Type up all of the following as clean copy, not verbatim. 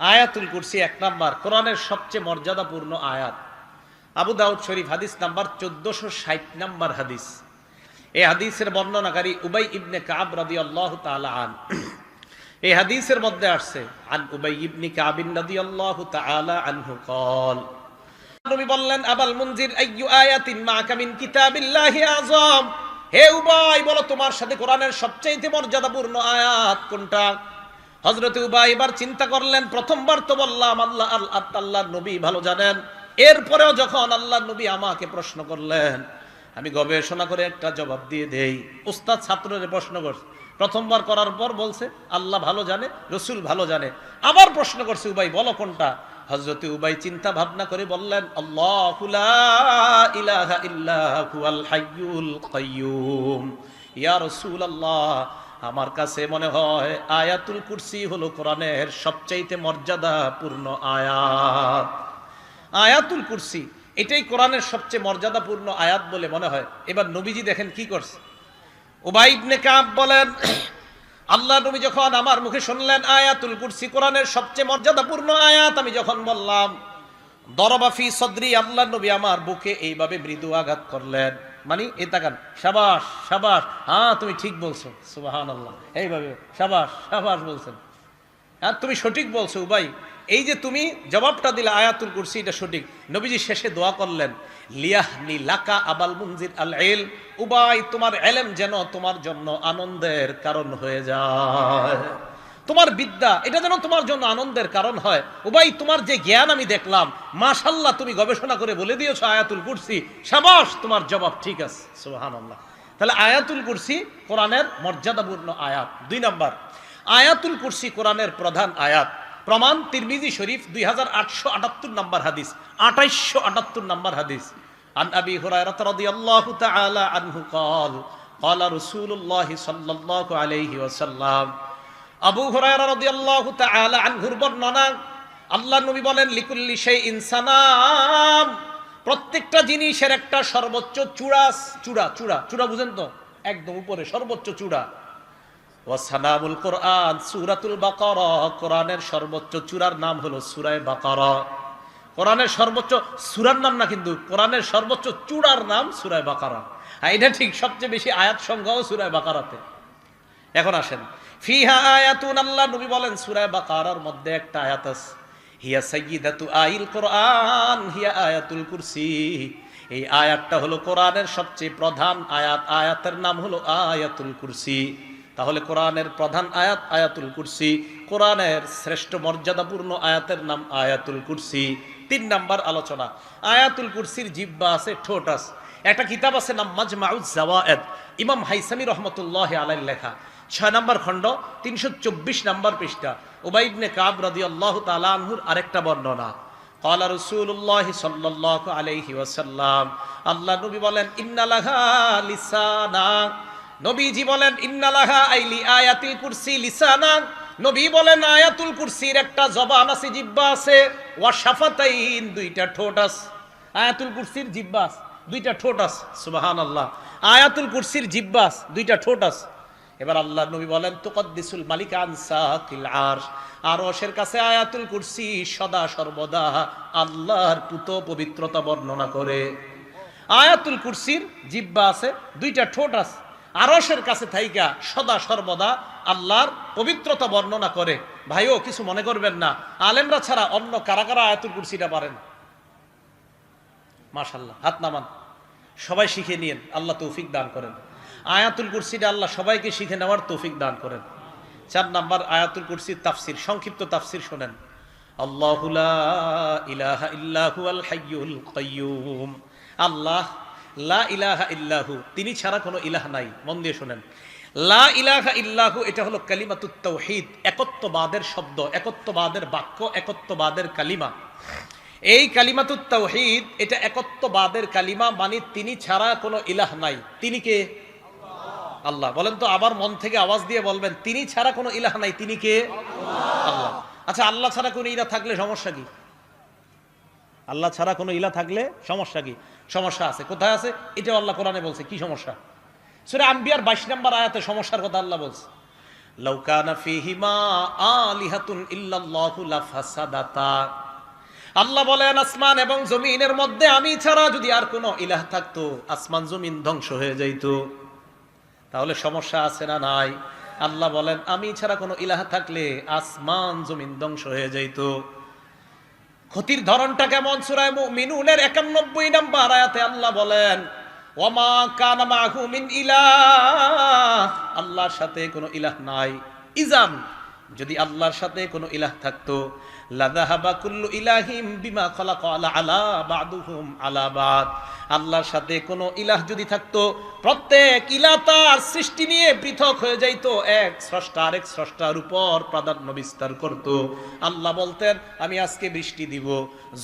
আয়াতুল কুরসি 1 নাম্বার কোরআনের সবচেয়ে মর্যাদাপূর্ণ আয়াত। আবু দাউদ শরীফ হাদিস নাম্বার 1460 নাম্বার হাদিস। এই হাদিসের বর্ণনাকারী উবাই ইবনে কাব রাদিয়াল্লাহু তাআলা আন। এই হাদিসের মধ্যে আসছে আন উবাই ইবনে কাব রাদিয়াল্লাহু তাআলা আনহু قال নবী বললেন আবাল মুনজির আইয়ু আয়াতিন মাকা মিন কিতাবিল্লাহি আযম। হে উবাই, বলো তোমার সাথে কোরআনের সবচেয়ে মর্যাদাপূর্ণ আয়াত কোনটা? হযরত উবাই এবার চিন্তা করলেন, প্রথমবার তো বললাম আল্লাহর নবী ভালো জানেন। এরপরেও যখন আল্লাহর নবী আমাকে প্রশ্ন করলেন, আমি গবেষণা করে একটা জবাব দিয়ে দেই। উস্তাদ ছাত্রদের প্রশ্ন করছে, প্রথমবার করার পর বলছে আল্লাহ ভালো জানে, রসুল ভালো জানে। আবার প্রশ্ন করছে, উবাই বলো কোনটা? হযরত উবাই চিন্তা ভাবনা করে বললেন, আল্লাহু লা ইলাহা ইল্লা হুয়াল হাইয়ুল কাইয়্যুম। ইয়া রাসূলুল্লাহ, আমার কাছে মনে হয় আয়াতুল কুরসি হলো কোরআনের সবচাইতে মর্যাদাপূর্ণ আয়াত। আয়াতুল কুরসি এটাই কোরআনের সবচেয়ে মর্যাদাপূর্ণ আয়াত বলে মনে হয়। এবার নবীজি দেখেন কি করছে। উবাই ইবনে কাব বলেন, আল্লাহ নবী যখন আমার মুখে শুনলেন আয়াতুল কুরসি কোরআনের সবচেয়ে মর্যাদাপূর্ণ আয়াত, আমি যখন বললাম, দরবা ফি সদরি, আল্লাহ নবী আমার বুকে এইভাবে মৃদু আঘাত করলেন। মানে এ তাকান, শাবাশ শাবাশ, হ্যাঁ তুমি ঠিক বলছো, সুবহানাল্লাহ, এইভাবে শাবাশ শাবাশ বলছেন, হ্যাঁ তুমি সঠিক বলছো উবাই, এই যে তুমি জবাবটা দিলে আয়াতুল কুরসি এটা সঠিক। নবীজি শেষে দোয়া করলেন, লিয়াহনি লাকা আবাল মুনজির আল ইলম, উবাই তোমার ইলম যেন তোমার জন্য আনন্দের কারণ হয়ে যায়, তোমার বিদ্যা এটা যেন তোমার জন্য আনন্দের কারণ হয়। উবাই তোমার যে জ্ঞান আমি দেখলাম, মাশাআল্লাহ, তুমি গবেষণা করে বলে দিয়েছো আয়াতুল কুরসি, শাবাশ তোমার জবাব ঠিক আছে, সুবহানাল্লাহ। তাহলে আয়াতুল কুরসি কোরআনের মর্যাদাপূর্ণ আয়াত। 2 নাম্বার, আয়াতুল কুরসি কোরআনের প্রধান আয়াত। প্রমাণ তিরমিজি শরীফ 2878 নাম্বার হাদিস, 2878 নাম্বার হাদিস। আন আবি হুরায়রা রাদিয়াল্লাহু তাআলা আনহু قال قال رسول الله صلى الله عليه وسلم। আবু হুরায়রা রাদিয়াল্লাহু তাআলা আনহুর বর্ণনা, আল্লাহর নবী বলেন, লিকুল্লি শাইইন সানাম, প্রত্যেকটা জিনিসের একটা সর্বোচ্চ চূড়া, চূড়া চূড়া চূড়া বুঝেন তো, একদম উপরে সর্বোচ্চ চূড়া। ওয়াসানামুল কোরআন সূরাতুল বাকারা, কোরআনের সর্বোচ্চ চূড়ার নাম হলো সূরা বাকারা। কোরআনের সর্বোচ্চ সূরার নাম না, কিন্তু কোরআনের সর্বোচ্চ চূড়ার নাম সূরা বাকারা। এটা ঠিক, সবচেয়ে বেশি আয়াত সংখ্যাও সূরা বাকারাতে। এখন আসেন, ফিহা আয়াতুন, আল্লাহ নবী বলেন সূরা বাকারার মধ্যে একটা আয়াত আছে, হিয়া সাইয়্যিদাতু আইল কোরআন হিয়া আয়াতুল কুরসি। এই আয়াতটা হলো কোরআনের সবচেয়ে প্রধান আয়াত, আয়াতের নাম হলো আয়াতুল কুরসি। তাহলে কোরআনের প্রধান আয়াত আয়াতুল কুরসি, কোরআনের শ্রেষ্ঠ মর্যাদাপূর্ণ আয়াতের নাম আয়াতুল কুরসি। 3 নাম্বার আলোচনা, আয়াতুল কুরসির জিহ্বা আছে, ঠোঁট আছে। একটা কিতাব আছে নাম মাজমাউজ জাওয়ায়েদ, ইমাম হাইসামি রহমতুল্লাহি আলাইহি লেখা, 6 নাম্বার খণ্ড, 324 নাম্বার পৃষ্ঠা। উবাই ইবনে কাব রাদিয়াল্লাহু তাআলা আনহুর আরেকটা বর্ণনা, ক্বালা রাসূলুল্লাহি সাল্লাল্লাহু আলাইহি ওয়াসাল্লাম, আল্লাহ নবী বলেন, ইন্নালাহা লিসানা, নবীজি বলেন ইন্নালাহা আইলি আয়াতুল কুরসি লিসানা, নবী বলেন আয়াতুল কুরসির একটা জবান আছে, জিহ্বা আছে, ওয়া শাফাতাইন, 2টা ঠোঁট আছে। আয়াতুল কুরসির জিহ্বা আছে, 2টা ঠোঁট আছে, সুবহানাল্লাহ। আয়াতুল কুরসির জিহ্বা আছে, 2টা ঠোঁট আছে। এবার আল্লাহর নবী বলেন, তুকদ্দিসুল মালিক আন সাকিল আরশ, আরশের কাছে আয়াতুল কুরসি সদা সর্বদা আল্লাহর পুত পবিত্রতা বর্ণনা করে। আয়াতুল কুরসির জিহ্বা আছে, 2টা ঠোঁট আছে, আরশের কাছে থাইকা সদা সর্বদা আল্লাহর পবিত্রতা বর্ণনা করে। ভাইও কিছু মনে করবেন না, আলেমরা ছাড়া অন্য কারা কারা আয়াতুল কুরসিটা পারেন? মাশাআল্লাহ, হাত নামান, সবাই শিখে নিয়েন, আল্লাহ তৌফিক দান করেন। আয়াতুল কুরসিটা আল্লাহ সবাইকে শিখে নেওয়ার তৌফিক দান করেন। 4 নাম্বার, আয়াতুল কুরসির তাফসির, সংক্ষিপ্ত তাফসির শোনেন। আল্লাহু লা ইলাহা ইল্লা হুয়াল হাইয়ুল কাইয়্যুম, আল্লাহ লা ইলাহা ইল্লাহু, তিনি ছাড়া কোনো ইলাহ নাই। মন দিয়ে শোনেন, লা ইলাহা ইল্লাহু এটা হলো কালিমাতুত তাওহীদ, একত্ববাদের শব্দ, একত্ববাদের বাক্য, একত্ববাদের কালিমা। এই কালিমাতুত তাওহীদ এটা একত্ববাদের কালিমা, মানে তিনি ছাড়া কোনো ইলাহ নাই। তিনি কে? আল্লাহ। বলেন তো, আবার মন থেকে আওয়াজ দিয়ে বলবেন, তিনি ছাড়া কোনো ইলাহ নাই, তিনি কে? আল্লাহ। আচ্ছা, আল্লাহ ছাড়া কোনো ইলাহ থাকলে সমস্যা কি? আল্লাহ ছাড়া কোনো ইলাহ থাকলে সমস্যা কি? সমস্যা আছে। কোথায় আছে? এটাও আল্লাহ কোরআনে বলছে। কি সমস্যা? সূরা আম্বিয়ার 22 নম্বর আয়াতে সমস্যার কথা আল্লাহ বলছে। লাউ কানা ফীহিমা আলিহাতুন ইল্লাল্লাহু লাফাসাদাতা। আল্লাহ বলেন আসমান এবং জমিনের মধ্যে আমি ছাড়া যদি আর কোনো ইলাহ থাকতো, আসমান জমিন ধ্বংস হয়ে যাইত। তাহলে সমস্যা আছে না নাই? আল্লাহ বলেন আমি ছাড়া কোনো ইলাহ থাকলে আসমান জমিন ধ্বংস হয়ে যাইত। ক্ষতির ধরনটা কেমন? সূরা মুমিনুনের 91 নম্বর আয়াতে আল্লাহ বলেন ওয়ামা কানা মাহু মিন ইলাহ, আল্লাহর সাথে কোনো ইলাহ নাই। ইজান, যদি আল্লাহর সাথে কোনো ইলাহ থাকতো, লাযাহাবা কুল্লু ইলাহিম বিমা খালাকা আলা বাদুহুম আলা বাদ। আল্লাহর সাথে কোনো ইলাহ যদি থাকতো, প্রত্যেক ইলাহ তার সৃষ্টি নিয়ে পৃথক হয়ে যাইতো, এক স্রষ্টা আরেক স্রষ্টার উপর প্রাধান্য বিস্তার করত। আল্লাহ বলতেন আমি আজকে বৃষ্টি দিব,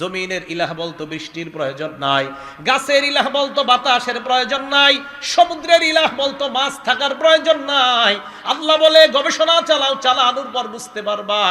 জমিনের ইলাহ বলতো বৃষ্টির প্রয়োজন নাই, গাছের ইলাহ বলতো বাতাসের প্রয়োজন নাই, সমুদ্রের ইলাহ বলতো মাছ থাকার প্রয়োজন নাই। আল্লাহ বলে গবেষণা চালাও, চালানোর পর বুঝতে পারবা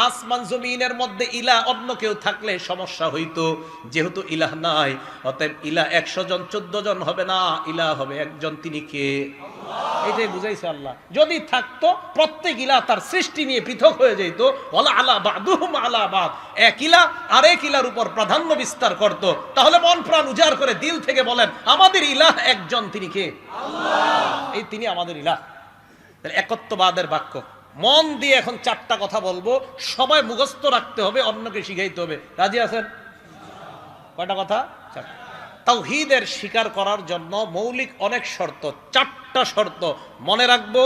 আসমান জমিনের মধ্যে ইলাহ অন্য কেউ থাকলে সমস্যা হইতো। যেহেতু ইলাহ নাই, অতএব ইলাহ 100 জন 14 জন হবে না, ইলাহ হবে একজন, তিনি কে? আল্লাহ। এটাই বুঝাইছে আল্লাহ। যদি থাকতো প্রত্যেক ইলাহ তার সৃষ্টি নিয়ে পৃথক হয়ে যেত, ওয়ালা আলা বাদুহুম আলা বাদ, এক ইলাহ আরেক ইলাহর উপর প্রাধান্য বিস্তার করত, তাহলে মন প্রাণ উজাড় করে দিল থেকে বলেন আমাদের ইলাহ একজন, তিনি কে? আল্লাহ। এই তিনি আমাদের ইলাহ। একত্ববাদের বাক্য। মন দিয়ে এখন 4টা কথা বলবো, সবাই মুখস্থ রাখতে হবে, অন্যকে শিখাইতে হবে। রাজি আছেন? কয়টা কথা? 4টা। তাওহীদের স্বীকার করার জন্য মৌলিক অনেক শর্ত, 4টা শর্ত মনে রাখবো,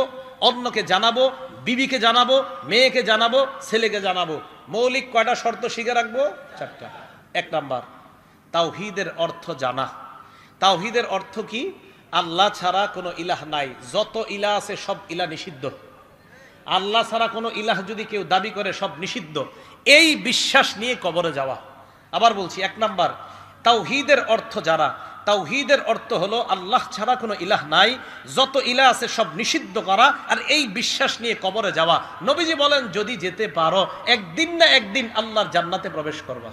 অন্যকে জানাবো, বিবিকে জানাবো, মেয়েকে জানাবো, ছেলেকে জানাবো। মৌলিক কয়টা শর্ত শিখে রাখবো? 4টা। 1 নাম্বার, তাওহীদের অর্থ জানা। তাওহীদের অর্থ কি? আল্লাহ ছাড়া কোনো ইলাহ নাই, যত ইলাহ আছে সব ইলাহ নিষিদ্ধ। আল্লাহ ছাড়া কোনো ইলাহ যদি কেউ দাবি করে সব নিষিদ্ধ, এই বিশ্বাস নিয়ে কবরে যাওয়া। আবার বলছি, 1 নাম্বার, তাওহীদের অর্থ জানা। তাওহীদের অর্থ হলো আল্লাহ ছাড়া কোনো ইলাহ নাই, যত ইলাহ আছে সব নিষিদ্ধ করা, আর এই বিশ্বাস নিয়ে কবরে যাওয়া। নবীজি বলেন যদি যেতে পারো একদিন না একদিন আল্লাহর জান্নাতে প্রবেশ করবা।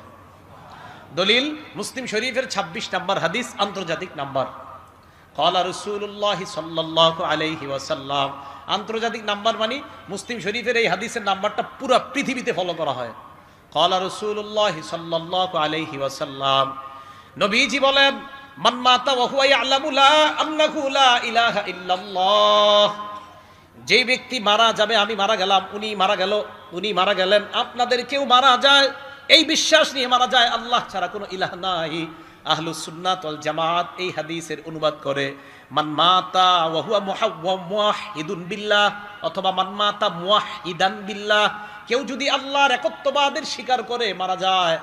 দলিল মুসলিম শরীফের 26 নম্বর হাদিস, আন্তর্জাতিক নাম্বার। ক্বালা রাসূলুল্লাহ সাল্লাল্লাহু আলাইহি ওয়াসাল্লাম। আন্তর্জাতিক নাম্বার মানে মুসলিম শরীফের এই হাদিসের নাম্বারটা পুরো পৃথিবীতে ফলো করা হয়। ক্বালা রাসূলুল্লাহ সাল্লাল্লাহু আলাইহি ওয়াসাল্লাম, নবীজি বলেন মান মাতা ওয়া হুয়া ইয়ালামু লা আন্নাহু লা ইলাহা ইল্লাল্লাহ। যে ব্যক্তি মারা যাবে, আমি মারা গেলাম, উনি মারা গেল, উনি মারা গেলেন, আপনাদের কেউ মারা যায় এই বিশ্বাস নিয়ে মারা যায় আল্লাহ ছাড়া কোনো ইলাহ নাই, আহলুস সুন্নাত ওয়াল জামাত এই হাদিসের অনুবাদ করে মান মাতা ওয়া হুয়া মুওয়াহহিদুন বিল্লাহ, অথবা মান মাতা মুওয়াহহিদান বিল্লাহ, কেউ যদি আল্লাহর একত্ববাদের স্বীকার করে মারা যায়,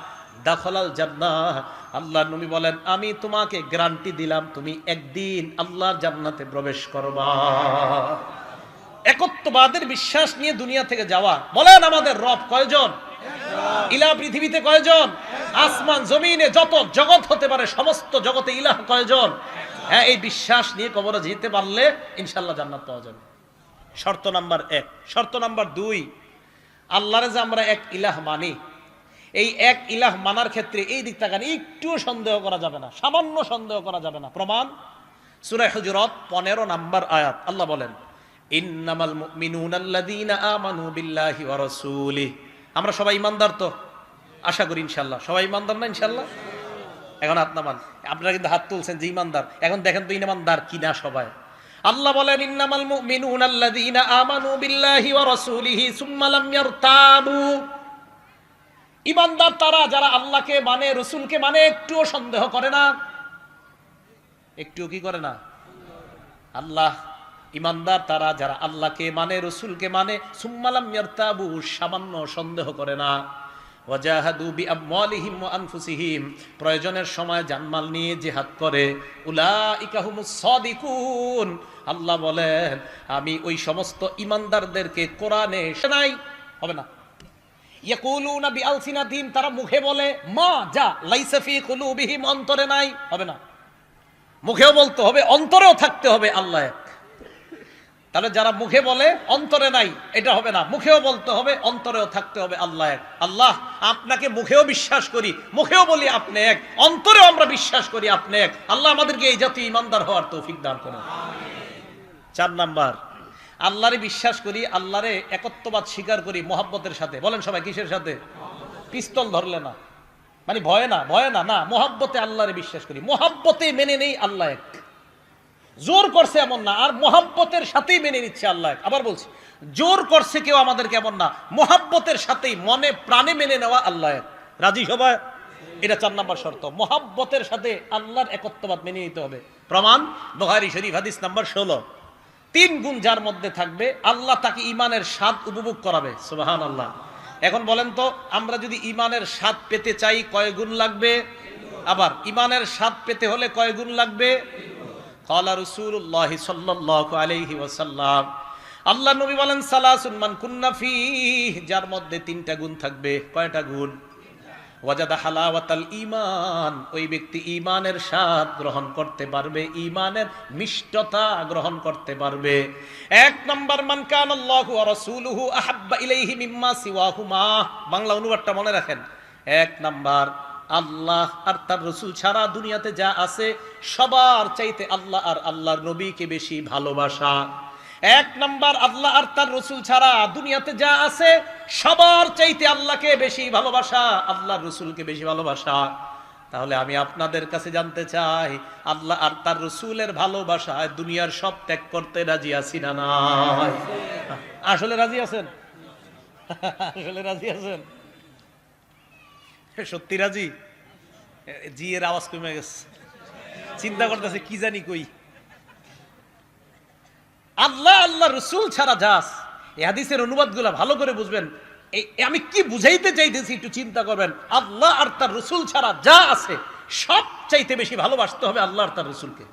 দাখালাল জান্নাহ। আল্লাহর নবী বলেন আমি তোমাকে গ্যারান্টি দিলাম তুমি একদিন আল্লাহর জান্নাতে প্রবেশ করবা। একত্ববাদের বিশ্বাস নিয়ে দুনিয়া থেকে যাওয়া। বলেন আমাদের রব কয়জন? ইলাহ পৃথিবীতে কয়জন? আসমান জমিনে যত জগৎ হতে পারে সমস্ত জগতে ইলাহ কয়জন? হ্যাঁ, এই বিশ্বাস নিয়ে কবরে যেতে পারলে ইনশাআল্লাহ জান্নাত পাওয়া যাবে। শর্ত নাম্বার 1। শর্ত নাম্বার 2, আল্লাহরে যে আমরা এক ইলাহ মানি, এই এক ইলাহ মানার ক্ষেত্রে এই দিক তাকান একটুও সন্দেহ করা যাবে না, সামান্য সন্দেহ করা যাবে না। প্রমাণ সূরা হুজুরাত 15 নম্বর আয়াত। আল্লাহ বলেন ইন্নামাল মুমিনুনা আল্লাযীনা আমানু বিল্লাহি ওয়া রাসূলিহি। আমরা সবাই ইমানদার তো? আশা করি ইনশাআল্লাহ সবাই ইমানদার না? ইনশাআল্লাহ। এখন হাত নামান, আপনারা কিন্তু হাত তুলছেন যে ইমানদার, এখন দেখেন তো ইমানদার কিনা সবাই। আল্লাহ বলেন ইন্নামাল মুমিনুনা আল্লাযীনা আমানু বিল্লাহি ওয়া রাসূলিহি সুম্মা লাম ইয়ারতাবু। ইমানদার তারা যারা আল্লাহকে মানে, রাসূলকে মানে, একটুও সন্দেহ করে না। একটুও কি করে না? আল্লাহ ইমানদার তারা যারা আল্লাহকে মানে, রাসূলকে মানে, সুম্মা লাম ইয়ারতাবু, সামান্য সন্দেহ করে না। ওয়াজাহাদু বিআমওয়ালিহিম ওয়া আনফুসিহিম, প্রয়োজনের সময় জানমাল নিয়ে জিহাদ করে। উলাইকা হুমুস সাদিকুন। আল্লাহ বলেন আমি ওই সমস্ত ইমানদারদেরকে কোরআনে শোনাই। হবে না? ইয়াকুলুনা বিআলসিনাতিহিম, তারা মুখে বলে মা যা লাইসা ফি কুলুবিহিম, অন্তরে নাই। হবে না? মুখেও বলতে হবে, অন্তরেও থাকতে হবে আল্লাহ এক। তাহলে যারা মুখে বলে অন্তরে নাই, এটা হবে না। মুখেও বলতে হবে, অন্তরেও থাকতে হবে আল্লাহ এক। আল্লাহ আপনাকে মুখেও বিশ্বাস করি, মুখেও বলি আপনি এক, অন্তরেও আমরা বিশ্বাস করি আপনি এক। আল্লাহ আমাদেরকে এই জাতীয় ইমানদার হওয়ার তৌফিক দান করুন। 4 নাম্বার, আল্লাহরে বিশ্বাস করি, আল্লাহরে একত্ববাদ স্বীকার করি মোহাব্বতের সাথে। বলেন সবাই কিসের সাথে? পিস্তল ধরলে না, মানে ভয়ে না, ভয়ে না, না, মোহাব্বতে আল্লাহরে বিশ্বাস করি, মোহাব্বতে মেনে নেই আল্লাহ এক। জোর করছে এমন না, আর মোহাব্বতের সাথেই মেনে নিচ্ছে আল্লাহ এক। আবার বলছি, জোর করছে কেউ আমাদেরকে এমন না, মোহাব্বতের সাথেই মনে প্রাণে মেনে নেওয়া আল্লাহ এক। রাজি সবাই? এটা 4 নম্বর শর্ত, মোহাব্বতের সাথে আল্লাহর একত্ববাদ মেনে নিতে হবে। প্রমাণ বুখারী শরীফ হাদিস নাম্বার 16। 3 গুণ যার মধ্যে থাকবে আল্লাহ তাকে ঈমানের স্বাদ উপভোগ করাবে। সুবহানাল্লাহ। এখন বলেন তো, আমরা যদি ঈমানের স্বাদ পেতে চাই কয় গুণ লাগবে? আবার ঈমানের স্বাদ পেতে হলে কয় গুণ লাগবে? ক্বালা রাসূলুল্লাহ সাল্লাল্লাহু আলাইহি ওয়াসাল্লাম, আল্লাহ নবী বলেন, সালাসুন মান কুন্না ফীহ, যার মধ্যে 3টা গুণ থাকবে। কয়টা গুণ? ওয়াজাদা হালাওয়াতাল ঈমান, ওই ব্যক্তি ঈমানের স্বাদ গ্রহণ করতে পারবে, ঈমানের মিষ্টতা গ্রহণ করতে পারবে। 1 নাম্বার, মান কানাল্লাহু ওয়া রাসূলুহু আহাব্বা ইলাইহি মিম্মা সিওয়াহুমা। বাংলা অনুবাদটা মনে রাখেন। 1 নাম্বার, আল্লাহ আর তার রাসূল ছাড়া দুনিয়াতে যা আছে সবার চাইতে আল্লাহ আর আল্লাহর নবীকে বেশি ভালোবাসা। 1 নাম্বার, আল্লাহ আর তার রাসূল ছাড়া দুনিয়াতে যা আছে সবার চাইতে আল্লাহকে বেশি ভালোবাসা, আল্লাহর রাসূলকে বেশি ভালোবাসা। তাহলে আমি আপনাদের কাছে জানতে চাই, আল্লাহ আর তার রাসূলের ভালোবাসায় দুনিয়ার সব ত্যাগ করতে রাজি আছি না নাই? আসলে রাজি আছেন? আসলে রাজি আছেন? সত্যি রাজি? জি এর আওয়াজ কমে গেছে, চিন্তা করতেছে কি জানি কই। আল্লাহ আল্লাহ রসুল ছাড়া যাস, এই হাদিসের অনুবাদগুলো ভালো করে বুঝবেন। আমি কি বুঝাইতে চাইতেছি একটু চিন্তা করবেন। আল্লাহ আর তার রসুল ছাড়া যা আছে সব চাইতে বেশি ভালোবাসতে হবে আল্লাহ আর তার রসুলকে।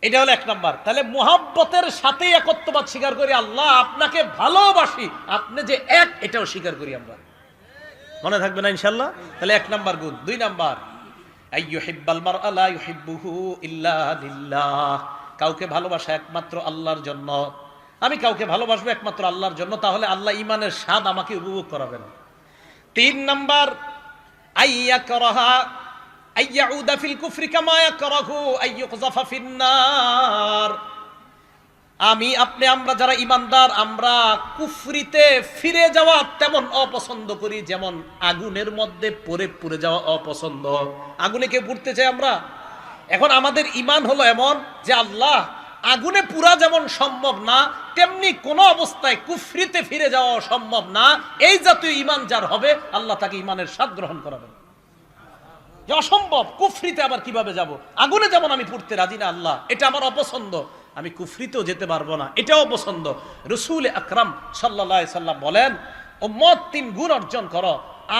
এটা হলো 1 নাম্বার। তাহলে মুহাব্বতের সাথে একত্ববাদ স্বীকার করি, আল্লাহ আপনাকে ভালোবাসি, আপনি যে এক, এটাও স্বীকার করি আমরা। মনে থাকবে না ইনশাআল্লাহ? তাহলে 1 নাম্বার গুণ। 2 নাম্বার, আইয়ুহিব্বাল মারআ লা ইউহিব্বুহু ইল্লা লিল্লাহ, কাউকে ভালোবাসা একমাত্র আল্লাহর জন্য। আমি কাউকে ভালোবাসবো একমাত্র আল্লাহর জন্য, তাহলে আল্লাহ ঈমানের স্বাদ আমাকে উপভোগ করাবেন। 3 নাম্বার, আইয়াকরাহা আইয়াউদা ফিল কুফরি কামা ইয়াকরাহু আইয়ুকযাফা ফিন নার। আমি আপনি আমরা যারা ঈমানদার, আমরা কুফরিতে ফিরে যাওয়া তেমন অপছন্দ করি যেমন আগুনের মধ্যে পড়ে পুড়ে যাওয়া অপছন্দ। আগুনে কে পুড়তে চাই আমরা? এখন আমাদের ঈমান হলো এমন যে আল্লাহ আগুনে পুরা যেমন সম্ভব না, তেমনি কোন অবস্থায় কুফরিতে ফিরে যাওয়া সম্ভব না। এই জাতীয় ঈমান যার হবে, আল্লাহ তাকে ঈমানের স্বাদ গ্রহণ করাবেন। যে অসম্ভব, কুফরিতে আবার কিভাবে যাব? আগুনে যেমন আমি পুড়তে রাজি না আল্লাহ, এটা আমার অপছন্দ, আমি কুফরিতেও যেতে পারবো না, এটাও অপছন্দ। রাসূল আকরাম সাল্লাল্লাহু আলাইহি সাল্লাম বলেন, উম্মত 3 গুণ অর্জন করো,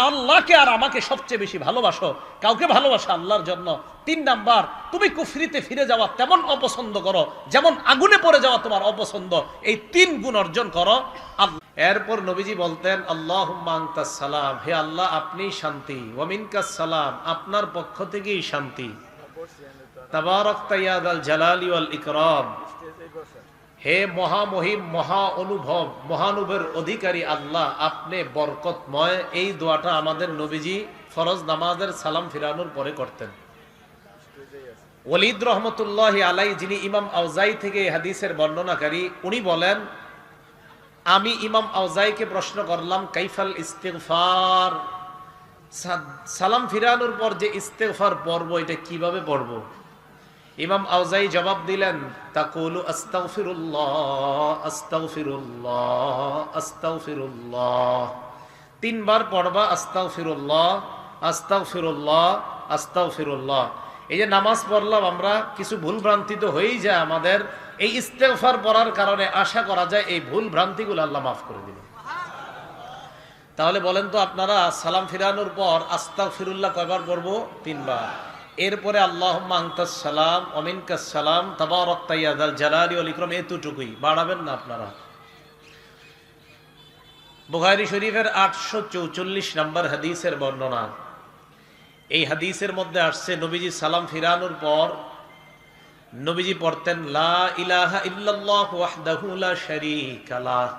আল্লাহকে আর আমাকে সবচেয়ে বেশি ভালোবাসো, কাউকে ভালোবাসো আল্লাহর জন্য। 3 নাম্বার, তুমি কুফরিতে ফিরে যাওয়া তেমন অপছন্দ করো যেমন আগুনে পড়ে যাওয়া তোমার অপছন্দ। এই 3 গুণ অর্জন করো। এরপর নবীজি বলতেন, আল্লাহুম্মা আনতাস সালাম, হে আল্লাহ আপনি শান্তি, ওয়া মিনকাস সালাম, আপনার পক্ষ থেকেই শান্তি। তাবারাকতা ইয়া যাল জালালি ওয়াল ইকরাম, হে মহামহিম মহা অনুভব মহানুভবের অধিকারী আল্লাহ, আপনি বরকতময়। এই দোয়াটা আমাদের নবীজি ফরজ নামাজের সালাম ফিরানোর পরে করতেন। ওয়ালিদ রহমতুল্লাহি আলাইহি, যিনি ইমাম আউজাই থেকে হাদিসের বর্ণনাকারী, উনি বলেন, আমি ইমাম আউজাইকে প্রশ্ন করলাম, কাইফাল ইস্তিগফার, সালাম ফিরানোর পর যে ইস্তিগফার পড়ব এটা কিভাবে পড়ব? ইমাম আউজাই জবাব দিলেন, তাকুলু আস্তাগফিরুল্লাহ আস্তাগফিরুল্লাহ আস্তাগফিরুল্লাহ, 3 বার পড়বা আস্তাগফিরুল্লাহ আস্তাগফিরুল্লাহ আস্তাগফিরুল্লাহ। এই যে নামাজ পড়লাম আমরা, কিছু ভুল ভ্রান্তি তো হয়েই যায় আমাদের, এই ইস্তেগফার পড়ার কারণে আশা করা যায় এই ভুল ভ্রান্তিগুলো আল্লাহ মাফ করে দিবেন। তাহলে বলেন তো আপনারা, সালাম ফিরানোর পর আস্তাগফিরুল্লাহ কয়বার পড়বো? 3 বার। এরপরে আল্লাহুম্মা আনতাস সালাম ওয়া মিনকাস সালাম তাবারাকতা ইয়া যাল জালালি ওয়াল ইকরাম, এতটুকুই, বাড়াবেন না আপনারা। বুখারী শরীফের 844 নম্বর হাদিসের বর্ণনা। এই হাদিসের মধ্যে আসছে, নবীজি সালাম ফিরানোর পর নবীজি পড়তেন, লা ইলাহা ইল্লাল্লাহু ওয়াহদাহু লা শারীকা লাহ,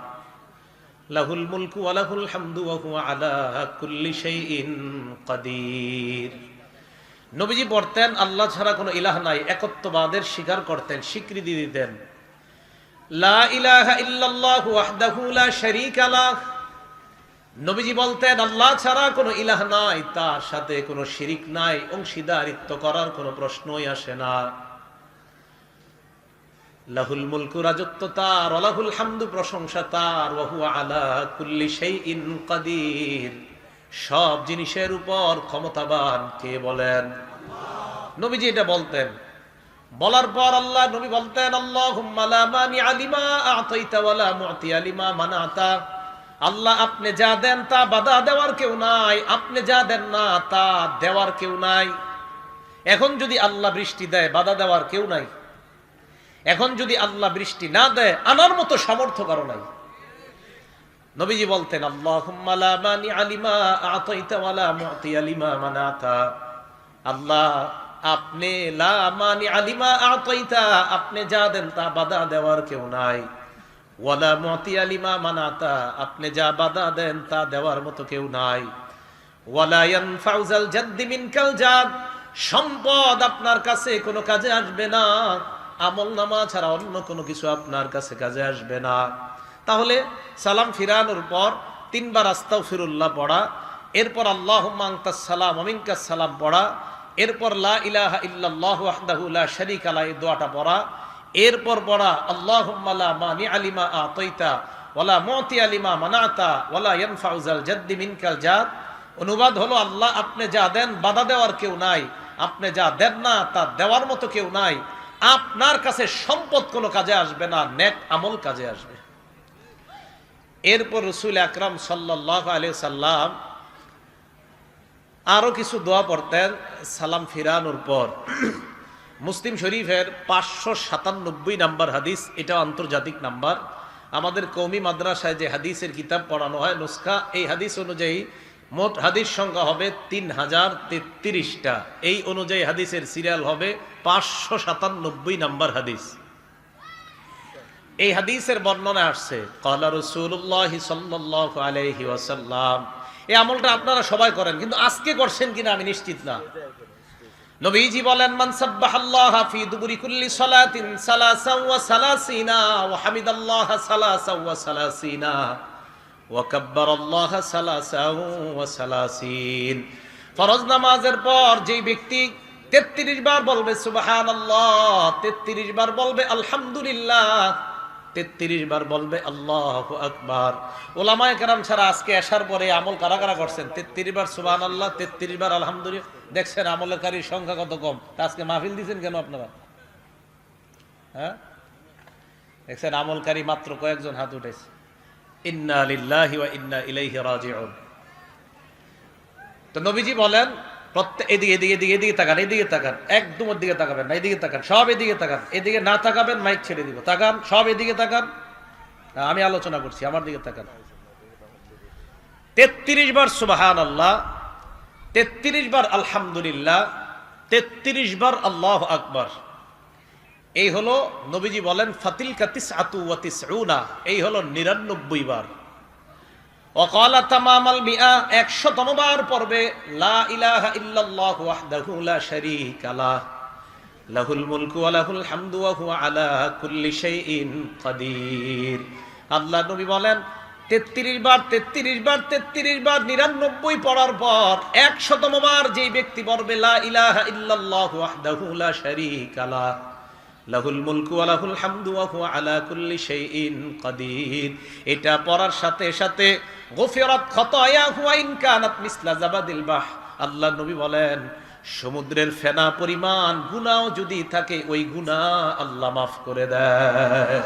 লাহুল মুলকু ওয়া লাহুল হামদু ওয়া হুয়া আলা কুল্লি শাইইন কাদির। নবীজি পড়তেন, আল্লাহ ছাড়া কোনো ইলাহ নাই, একত্ববাদের স্বীকার করতেন, স্বীকৃতি দিতেন। লা ইলাহা ইল্লাল্লাহু ওয়াহদাহু লা শারীকা লাহ। নবীজি বলতেন আল্লাহ ছাড়া কোনো ইলাহ নাই, তার সাথে কোনো শিরিক নাই, অংশীদারিত্ব করার কোনো প্রশ্নই আসে না। লাহুল মুলকু, রাজত্ব তার, ওয়া লাহুল হামদু, প্রশংসা তার, ওয়া হুয়া আলা কুল্লি শাইইন কাদির, সব জিনিসের উপর ক্ষমতাবান কে বলেন? নবীজি এটা বলতেন। বলার পর আল্লাহ নবী বলতেন আল্লাহুম্মা লা মানিআ লিমা আ'তাইতা ওয়া লা মু'তিয়া লিমা মানা'তা। আল্লাহ আপনি যা দেন তা বাধা দেওয়ার কেউ নাই, আপনি যা দেন না তা দেওয়ার কেউ নাই। এখন যদি আল্লাহ বৃষ্টি দেয়, বাধা দেওয়ার কেউ নাই। এখন যদি আল্লাহ বৃষ্টি না দেয়, আনার মতো সামর্থ্য কারো নাই। নবীজি বলতেন আল্লাহুম্মা লা মানিআ লিমা আ'তাইতা ওয়া লা মু'তিয়া লিমা মানা'তা। আল্লাহ আপনি লা মানিআ লিমা আ'তাইতা, আপনি যা দেন তা বাধা দেওয়ার কেউ নাই, ওয়া লা মু'তিয়া লিমা মানা'তা, আপনি যা বাধা দেন তা দেওয়ার মতো কেউ নাই। ওয়া লা ইয়ানফা'ু যাল জাদ্দি মিনকাল জাদ, সম্পদ আপনার কাছে কোনো কাজে আসবে না, আমলনামা ছাড়া অন্য কোনো কিছু আপনার কাছে কাজে আসবে না। তাহলে সালাম ফিরানোর পর 3 বার আস্তাগফিরুল্লাহ পড়া, এরপর আল্লাহুম্মা আনতাস সালাম ওয়া মিনকাস সালাম পড়া, এরপর লা ইলাহা ইল্লাল্লাহু ওয়াহদাহু লা শারীকা লাহু, এই দোয়াটা পড়া, এরপর পড়া আল্লাহুম্মা লা মানিআ লিমা আ'তাইতা ওয়া লা মু'তিয়া লিমা মানা'তা ওয়া লা ইয়ানফা'ু যাল জাদ্দি মিনকাল জাদ। অনুবাদ হলো আল্লাহ আপনি যা দেন বাধা দেওয়ার কেউ নাই, আপনি যা দেন না তা দেওয়ার মতো কেউ নাই, আপনার কাছে সম্পদ কোনো কাজে আসবে না, নেক আমল কাজে আসবে। এরপর রাসূল আকরাম সাল্লাল্লাহু আলাইহি সাল্লাম আরো কিছু দোয়া পড়তেন সালাম ফিরানোর পর। মুসলিম শরীফের 597 নাম্বার হাদিস, এটা আন্তর্জাতিক নাম্বার। আমাদের কওমি মাদ্রাসায় যে হাদিসের কিতাব পড়ানো হয় নুসখা, এই হাদিস অনুযায়ী মোট হাদিস সংখ্যা হবে 3033টা। এই অনুযায়ী হাদিসের সিরিয়াল হবে 597 নাম্বার হাদিস। এই হাদিসের বর্ণনা আসছে ক্বালা রাসূলুল্লাহ সাল্লাল্লাহু আলাইহি ওয়াসাল্লাম। এই আমলটা আপনারা সবাই করেন, কিন্তু আজকে করছেন কিনা আমি নিশ্চিত না। নবীজি বলেন মান সাব্বাহাল্লাহা ফি দুবুরি কুল্লি সালাতিন সালাসাও ওয়া সালাসিনা ওয়া হামিদাল্লাহা সালাসাও ওয়া সালাসিনা ওয়া কাব্বারাল্লাহা সালাসাও ওয়া সালাসিন। ফরজ নামাজের পর যেই ব্যক্তি 33 বার বলবে সুবহানাল্লাহ, 33 বার বলবে আলহামদুলিল্লাহ, 33 বার বলবে আল্লাহু আকবার। ওলামায়ে কেরাম ছাড়া আজকে আসার পরে আমল কারা কারা করছেন? 33 বার সুবহানাল্লাহ, 33 বার আলহামদুলিল্লাহ। দেখছেন আমলকারীর সংখ্যা কত কম। আজকে মাহফিল দিয়েছেন কেন আপনারা? হ্যাঁ, দেখছেন আমলকারী মাত্র কয়েকজন হাত উঠেছে। ইন্না লিল্লাহি ওয়া ইন্না ইলাইহি রাজিউন। তো নবীজি বলেন প্রত্যেক এদিকে এদিকে এদিকে এদিকে তাকান, এদিকে তাকান, একদম ওর দিকে তাকাবেন না, এদিকে তাকান, সব এদিকে তাকান, এদিকে না তাকাবেন মাইক ছেড়ে দিব, তাকান, সব এদিকে তাকান, আমি আলোচনা করছি, আমার দিকে তাকান। 33 বার সুবহানাল্লাহ, 33 বার আলহামদুলিল্লাহ, 33 বার আল্লাহু আকবার। এই হলো নবীজি বলেন ফাতিলকা তিসআতু ওয়া তিসউনা, এই হলো 99 বার। ওয়াকালা তামামাল মিআ, 100তম বার পড়বে লা ইলাহা ইল্লাল্লাহু ওয়াহদাহু লা শারীকা লাহ লাহুল মুলকু ওয়া লাহুল হামদু ওয়া হুয়া আলা কুল্লি শাইইন কাদির। আল্লাহ নবী বলেন 33 বার 33 বার 33 বার 99 পড়ার পর 100তম বার যেই ব্যক্তি পড়বে লা ইলাহা ইল্লাল্লাহু ওয়াহদাহু লা শারীকা লাহ লাহুল মুলকু ওয়া লাহুল হামদু ওয়া হুয়া আলা কুল্লি শাইইন কাদির, এটা পড়ার সাথে সাথে গুফিরাত খাতায়াহু ওয়া ইন কানাত মিসলা জাবাদিল বাহ। আল্লাহ নবী বলেন সমুদ্রের ফেনা পরিমাণ গুনাহ যদি থাকে ওই গুনাহ আল্লাহ মাফ করে দেয়।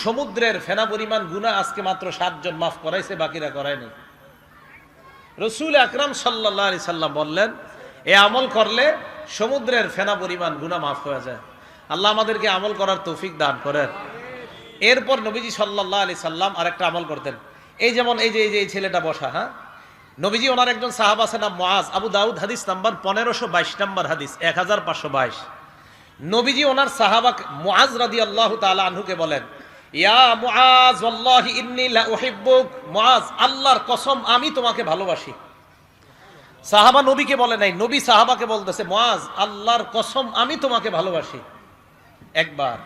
সমুদ্রের ফেনা পরিমাণ গুনাহ আজকে মাত্র 7 জন মাফ করাইছে, বাকিরা করায়নি। রাসূল আকরাম সাল্লাল্লাহু আলাইহি সাল্লাম বললেন এই আমল করলে সমুদ্রের ফেনা পরিমাণ গুনাহ মাফ হয়ে যায়। আল্লাহ আমাদেরকে আমল করার তৌফিক দান করেন। এরপর নবীজি সাল্লাল্লাহু আলাইহি সাল্লাম আরেকটা আমল করতেন। এই যেমন এই যে এই ছেলেটা বসা, হ্যাঁ, নবীজি ওনার একজন সাহাবা আছে নাম মুআজ, আবু দাউদ হাদিস নাম্বার 1522 নাম্বার হাদিস, 1522। নবীজি ওনার সাহাবা মুআজ রাদিয়াল্লাহু তাআলা আনহুকে বলেন ইয়া মুআজ ওয়াল্লাহি ইন্নী লা উহিব্বুক, মুআজ আল্লাহর কসম আমি তোমাকে ভালোবাসি। সাহাবা নবীকে বলে নাই, নবী সাহাবাকে বলতেছে মুআজ আল্লাহর কসম আমি তোমাকে ভালোবাসি। একবার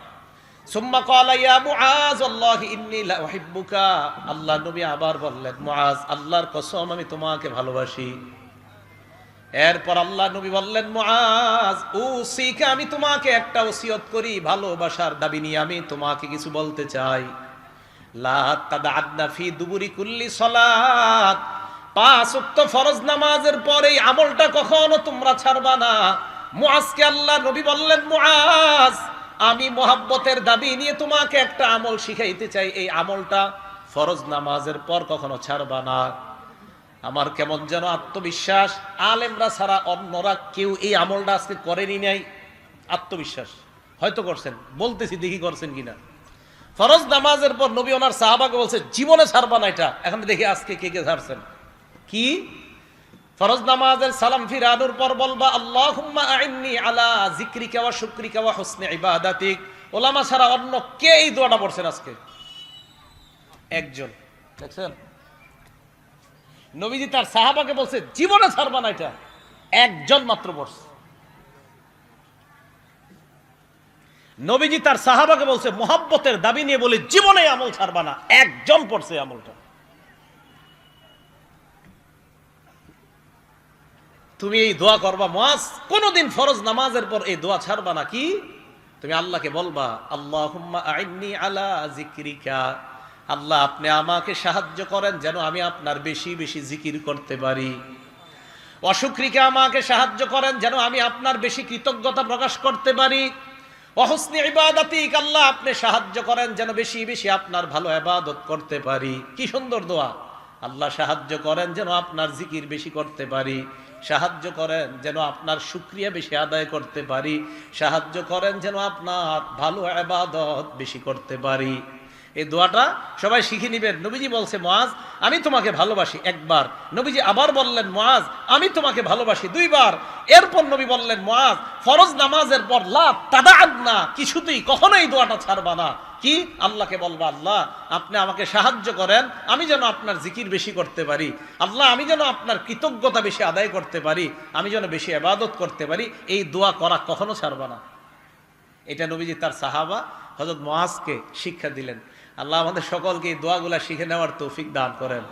সুম্মা ক্বালা ইয়া মুআজ আল্লাহি ইন্নী লা উহিব্বুকা, আল্লাহ নবী আবার বললেন, মুআজ আল্লাহর কসম আমি তোমাকে ভালোবাসি। এরপর আল্লাহ নবী বললেন, মুআজ উসিকা, আমি তোমাকে একটা ওসিয়ত করি, ভালোবাসার দাবি নিয়ে আমি তোমাকে কিছু বলতে চাই। লা তাদআদনা ফি দুবুরি কুল্লি সালাত, 5 ওয়াক্ত ফরজ নামাজের পরে এই আমলটা কখনো তোমরা ছাড়বা না। মুআজকে আল্লাহ নবী বললেন, মুআজ আমি মোহাব্বতের দাবি নিয়ে তোমাকে একটা আমল শিখাইতে চাই, এই আমলটা ফরজ নামাজের পর কখনো ছাড়বা না। আমার কেমন যেন আত্মবিশ্বাস, আলেমরা ছাড়া অন্যরা কেউ এই আমলটা আজকে করেনি নাই। আত্মবিশ্বাস হয়তো করছেন, বলতেছি দেখি করছেন কিনা। ফরজ নামাজের পর নবী ওনার সাহাবাকে বলছে জীবনে ছাড়বা না এটা। এখন দেখি আজকে কে কে ছাড়ছেন। কি? ফরজ নামাজের সালাম ফিরানোর পর বলবা আল্লাহুম্মা আইন্নি আলা যিকরিকা ওয়া শুকরিকা ওয়া হুসনি ইবাদাতিক। ওলামা ছাড়া অন্য কে এই দোয়াটা পড়ছেন আজকে? একজন। দেখছেন, নবীজি তার সাহাবাকে বলছে জীবনে ছাড়বা না এটা, একজন মাত্র পড়ছে। নবীজি তার সাহাবাকে বলছে মোহাব্বতের দাবি নিয়ে বলে জীবনে আমল ছাড়বা না, একজন পড়ছে আমলটা। তুমি এই দোয়া করবা মুআজ, কোনদিন ফরজ নামাজের পর এই দোয়া ছাড়বা না। কি? তুমি আল্লাহকে বলবা আল্লাহুম্মা আইন্নি আলা যিকরিকা, আল্লাহ আপনি আমাকে সাহায্য করেন যেন আমি আপনার বেশি বেশি জিকির করতে পারি। ওয়া শুকরিকা, আমাকে সাহায্য করেন যেন আমি আপনার বেশি কৃতজ্ঞতা প্রকাশ করতে পারি। ওয়া হুসনি ইবাদাতিক, আল্লাহ আপনি সাহায্য করেন যেন বেশি বেশি আপনার ভালো ইবাদত করতে পারি। কি সুন্দর দোয়া! আল্লাহ সাহায্য করেন যেন আপনার জিকির বেশি করতে পারি, সাহায্য করেন যেন আপনার শুকরিয়া বেশি আদায় করতে পারি, সাহায্য করেন যেন আপনার ভালো ইবাদত বেশি করতে পারি। এই দোয়াটা সবাই শিখে নিবেন। নবীজি বলছে মুআজ আমি তোমাকে ভালোবাসি, একবার। নবীজি আবার বললেন মুআজ আমি তোমাকে ভালোবাসি, 2 বার। এরপর নবী বললেন মুআজ ফরজ নামাজের পর লা তাদআদনা, কিছুতেই কখনো এই দোয়াটা ছাড়বা না। কি? আল্লাহকে বলবা আল্লাহ আপনি আমাকে সাহায্য করেন আমি যেন আপনার জিকির বেশি করতে পারি, আল্লাহ আমি যেন আপনার কৃতজ্ঞতা বেশি আদায় করতে পারি, আমি যেন বেশি ইবাদত করতে পারি। এই দোয়া করা কখনো ছাড়বা না। এটা নবীজি তার সাহাবা হযরত মুআজকে শিক্ষা দিলেন। আল্লাহ আমাদের সকলকে এই দোয়াগুলা শিখে নেওয়ার তৌফিক দান করেন।